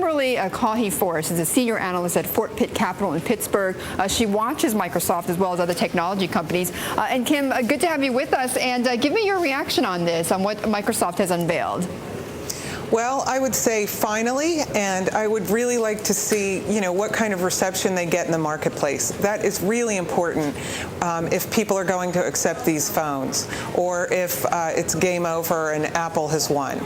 Kimberly Caughey Forrest is a senior analyst at Fort Pitt Capital in Pittsburgh. She watches Microsoft as well as other technology companies. And Kim, good to have you with us. And give me your reaction on this, on what Microsoft has unveiled. Well, I would say finally, and I would really like to see, what kind of reception they get in the marketplace. That is really important if people are going to accept these phones, or if it's game over and Apple has won.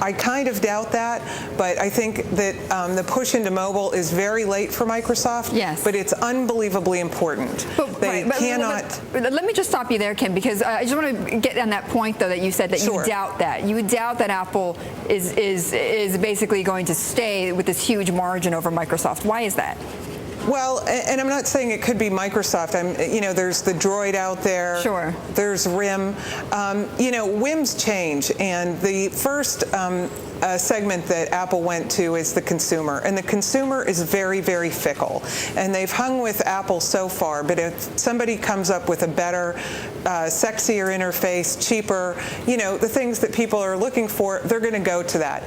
I kind of doubt that, but I think that the push into mobile is very late for Microsoft. Yes. But it's unbelievably important. Let me just stop you there, Kim, because I just want to get on that point, though, that you said that Sure. you doubt that. You doubt that Apple is basically going to stay with this huge margin over Microsoft. Why is that? Well, and I'm not saying it could be Microsoft. There's the Droid out there. Sure. There's RIM. WIMs change, and the first segment that Apple went to is the consumer, and the consumer is very, very fickle. And they've hung with Apple so far, but if somebody comes up with a better, sexier interface, cheaper, the things that people are looking for, they're going to go to that.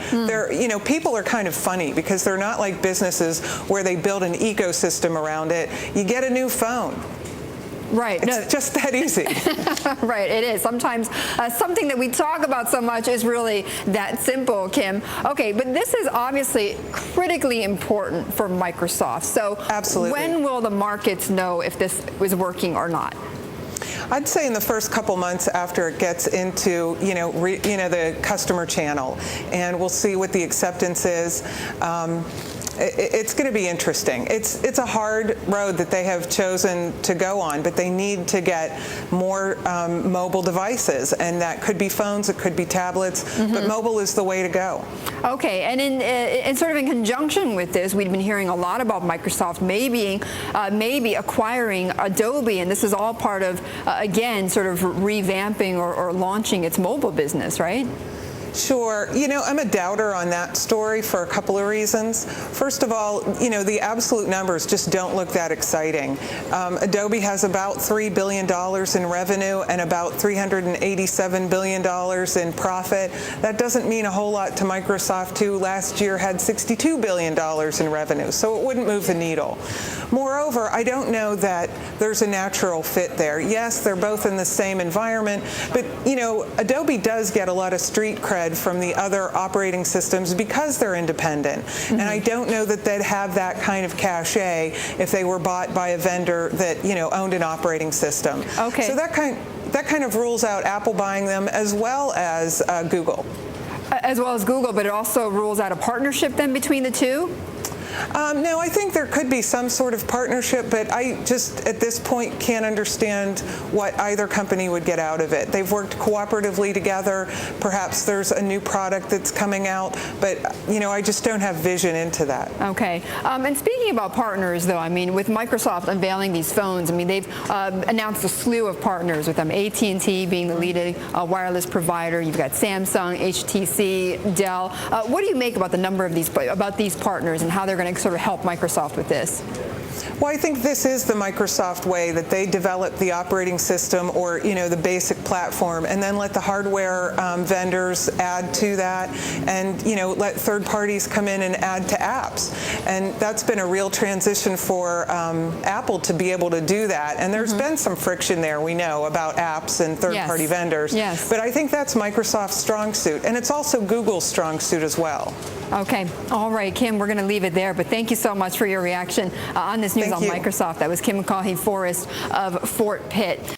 People are kind of funny because they're not like businesses where they build an ecosystem around it. You get a new phone. Right. It's just that easy. Right, it is. Sometimes something that we talk about so much is really that simple, Kim. Okay, but this is obviously critically important for Microsoft. So absolutely. When will the markets know if this is working or not? I'd say in the first couple months after it gets into, the customer channel, and we'll see what the acceptance is. It's going to be interesting. It's a hard road that they have chosen to go on, but they need to get more mobile devices, and that could be phones, it could be tablets, but mobile is the way to go. Okay, and in sort of in conjunction with this, we've been hearing a lot about Microsoft maybe acquiring Adobe, and this is all part of again sort of revamping or launching its mobile business, right? Sure. I'm a doubter on that story for a couple of reasons. First of all, the absolute numbers just don't look that exciting. Adobe has about $3 billion in revenue and about $387 billion in profit. That doesn't mean a whole lot to Microsoft, who last year had $62 billion in revenue, so it wouldn't move the needle. Moreover, I don't know that there's a natural fit there. Yes, they're both in the same environment, but Adobe does get a lot of street cred from the other operating systems because they're independent. And I don't know that they'd have that kind of cachet if they were bought by a vendor that owned an operating system. Okay. So that kind of rules out Apple buying them, as well as Google. As well as Google, but it also rules out a partnership then between the two? No, I think there could be some sort of partnership, but I just, at this point, can't understand what either company would get out of it. They've worked cooperatively together. Perhaps there's a new product that's coming out, but, I just don't have vision into that. Okay. And speaking about partners, though, with Microsoft unveiling these phones, they've announced a slew of partners with them, AT&T being the leading wireless provider. You've got Samsung, HTC, Dell. What do you make about the number of these partners and how they're going to sort of help Microsoft with this? Well, I think this is the Microsoft way, that they develop the operating system, or the basic platform, and then let the hardware vendors add to that, and let third parties come in and add to apps. And that's been a real transition for Apple to be able to do that. And there's been some friction there, we know, about apps and third-party vendors. Yes. But I think that's Microsoft's strong suit, and it's also Google's strong suit as well. Okay. All right, Kim, we're going to leave it there, but thank you so much for your reaction on this news on Microsoft. That was Kim Caughey Forrest of Fort Pitt.